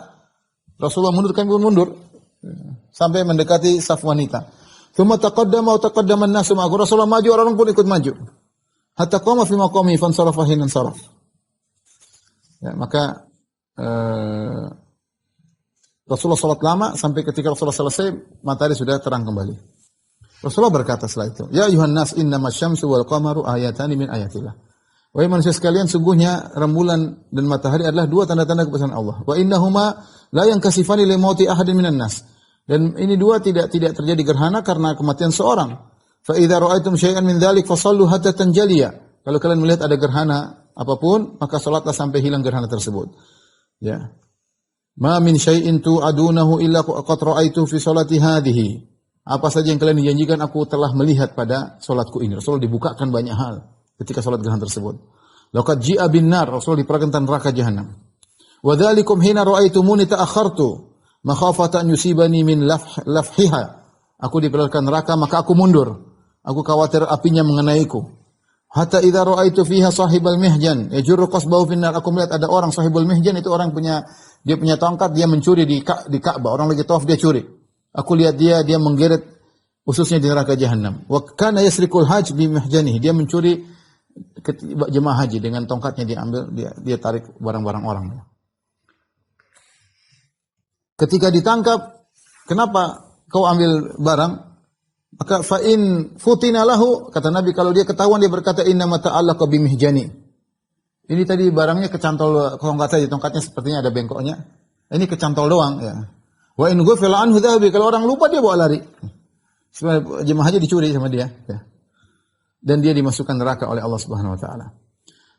Rasulullah mundur, kami pun mundur, ya, sampai mendekati saf wanita. Tsumma taqaddama wa taqaddama an-nasu ma'ahu. Rasulullah maju, orang pun ikut maju. Hatta qama fi maqami fansarafa hinan saraf. Ya, maka Rasulullah salat lama sampai ketika Rasulullah selesai matahari sudah terang kembali. Rasulullah berkata setelah itu, "Ya ayuhan nas, innamasy syamsu wal qamaru ayatani min ayatillah." Wahai manusia sekalian, sungguhnya rembulan dan matahari adalah dua tanda-tanda kebesaran Allah. Wa innahuma la yankasifani li mauti ahadin minan nas. Dan ini dua tidak terjadi gerhana karena kematian seorang. Fa idza ra'aitum syai'an min dzalik fasallu hatta tanjaliya. Kalau kalian melihat ada gerhana apapun, maka salatlah sampai hilang gerhana tersebut. Ya. Ma min syai'in tu'adunahu illa qad ra'aitu fi salati hadhihi. Apa saja yang kalian janjikan aku telah melihat pada salatku ini. Rasulullah dibukakan banyak hal ketika salat gerhana tersebut. Laqad ji'a bin nar, Rasulullah diperkenalkan neraka jahanam. Wa dzalikum hina ra'aitumuni ta'akhartu makhafata an yusibani min lafhiha. Aku diperkenalkan neraka maka aku mundur. Aku khawatir apinya mengenaiku. Hatta idza ra'aitu fiha sahibal mihjan yajurru qasbahu fin nar. Aku melihat ada orang sahibul mihjan, itu orang punya tongkat, dia mencuri di Ka'bah. Orang lagi tawaf dia curi. Aku lihat dia menggeret ususnya di neraka jahanam. Wa kana yasrikul hajj bi mihjanihi. Dia mencuri jemaah haji dengan tongkatnya, dia tarik barang-barang orang. Ketika ditangkap, kenapa kau ambil barang? Maka fa in futina lahu, kata Nabi, kalau dia ketahuan dia berkata inna ma ta'allaqa bi mihjani. Ini tadi barangnya kecantol tongkat saja, tongkatnya sepertinya ada bengkoknya. Ini kecantol doang ya. Wa in ghufila anhu dhahabi, kalau orang lupa dia bawa lari. Jemaah haji dicuri sama dia ya. Dan dia dimasukkan neraka oleh Allah Subhanahu wa taala.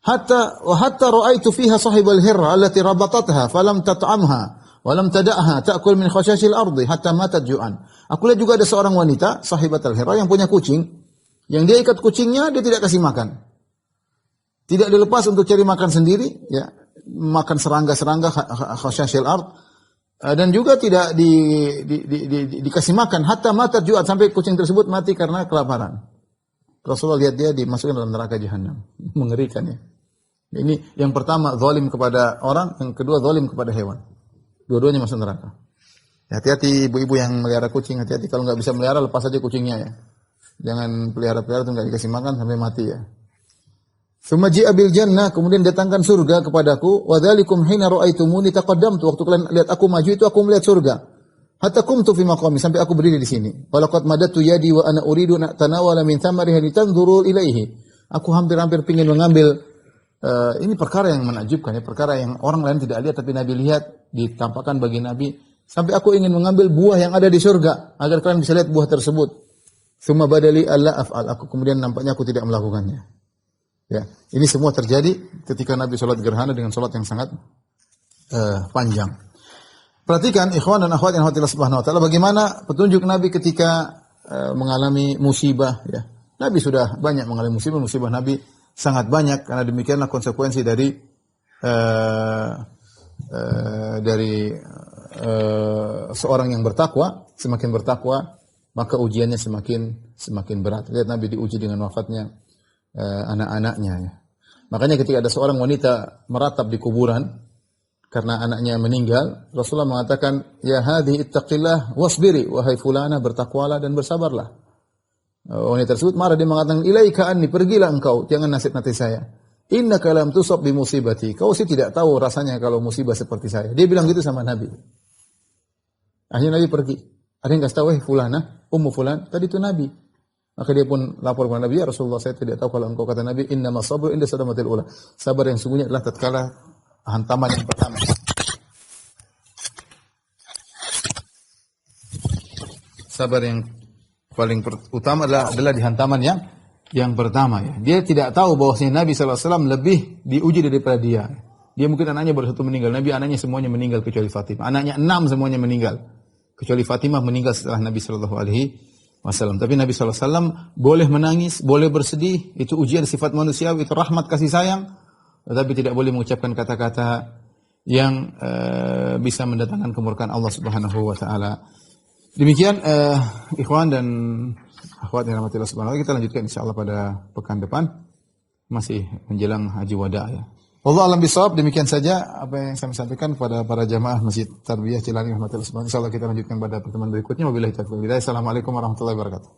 Hatta ra'aitu fiha sahibal hirra allati rabatatha falam tat'amha wa lam tada'ha ta'kul min khashashil ardi hatta matat ju'an. Aku lihat juga ada seorang wanita sahibatul hirra yang punya kucing, yang dia ikat kucingnya, dia tidak kasih makan. Tidak dilepas untuk cari makan sendiri ya, makan serangga-serangga khashashil ard. Dan juga tidak dikasih makan hatta mata ju'at, sampai kucing tersebut mati karena kelaparan. Rasulullah lihat dia dimasukkan dalam neraka jahanam. Mengerikan ya. Ini yang pertama zalim kepada orang, yang kedua zalim kepada hewan. Dua-duanya masuk neraka. Hati-hati ibu-ibu yang melihara kucing, hati-hati kalau nggak bisa melihara lepas saja kucingnya ya. Jangan pelihara-pelihara itu nggak dikasih makan sampai mati ya. Tsumma ji'a bil jannah, kemudian datangkan surga kepadaku, wa dzalikum hina ra'aitumuni taqaddamtu, waktu kalian lihat aku maju itu aku melihat surga. Hatta qumtu fi maqami, sampai aku berdiri di sini. Wa laqad madadtu yadi wa ana uridu an tanawala min thamariha litanzuru ilaihi. Aku hampir-hampir ingin mengambil ini perkara yang menakjubkan ya, perkara yang orang lain tidak lihat tapi Nabi lihat, ditampakkan bagi Nabi, sampai aku ingin mengambil buah yang ada di surga agar kalian bisa lihat buah tersebut. Tsumma badali alla af'al, aku kemudian nampaknya aku tidak melakukannya. Ya, ini semua terjadi ketika Nabi sholat gerhana dengan sholat yang sangat panjang. Perhatikan ikhwan dan akhwat yang Allah Subhanahu wa taala, bagaimana petunjuk Nabi ketika mengalami musibah ya. Nabi sudah banyak mengalami musibah Nabi sangat banyak, karena demikianlah konsekuensi dari seorang yang bertakwa. Semakin bertakwa maka ujiannya semakin berat. Lihat Nabi diuji dengan wafatnya anak-anaknya ya. Makanya ketika ada seorang wanita meratap di kuburan karena anaknya meninggal, Rasulullah mengatakan, "Ya hadhi ittaqillah wasbiri," wahai fulana bertakwalah dan bersabarlah. Wanita tersebut marah, dia mengatakan, "Ilaika anni, pergilah engkau, jangan nasib-nasib saya. Innaka lam tusab bi musibati." Kau sih tidak tahu rasanya kalau musibah seperti saya. Dia bilang gitu sama Nabi. Akhirnya Nabi pergi. Ada yang kasih tahu, fulana, ummu fulan, tadi itu Nabi. Maka dia pun lapor kepada Nabi, "Ya Rasulullah, saya tidak tahu kalau engkau," kata Nabi, "innamas sabru inda sadamatil ula." Sabar yang sungguhnya adalah tatkala hantaman yang pertama. Sabar yang paling utama adalah di hantaman yang pertama ya. Dia tidak tahu bahwasanya Nabi sallallahu alaihi wasallam lebih diuji daripada dia. Dia mungkin anaknya baru satu meninggal, Nabi anaknya semuanya meninggal kecuali Fatimah. Anaknya 6 semuanya meninggal. Kecuali Fatimah meninggal setelah Nabi sallallahu alaihi wasallam. Tapi Nabi sallallahu alaihi wasallam boleh menangis, boleh bersedih, itu ujian sifat manusiawi, itu rahmat kasih sayang. Tetapi tidak boleh mengucapkan kata-kata yang bisa mendatangkan kemurkaan Allah Subhanahu wa taala. Demikian ikhwan dan akhwat yang rahmatillah subhanahu wa taala, kita lanjutkan insyaallah pada pekan depan, masih menjelang haji wada ya. Wallahu a'lam bishawab. Demikian saja apa yang saya sampaikan kepada para jamaah Masjid Tarbiyah Cilani rahmatillah subhanahu wa taala. Insyaallah kita lanjutkan pada pertemuan berikutnya. Wabillahi taufiq wal hidayah. Assalamualaikum warahmatullahi wabarakatuh.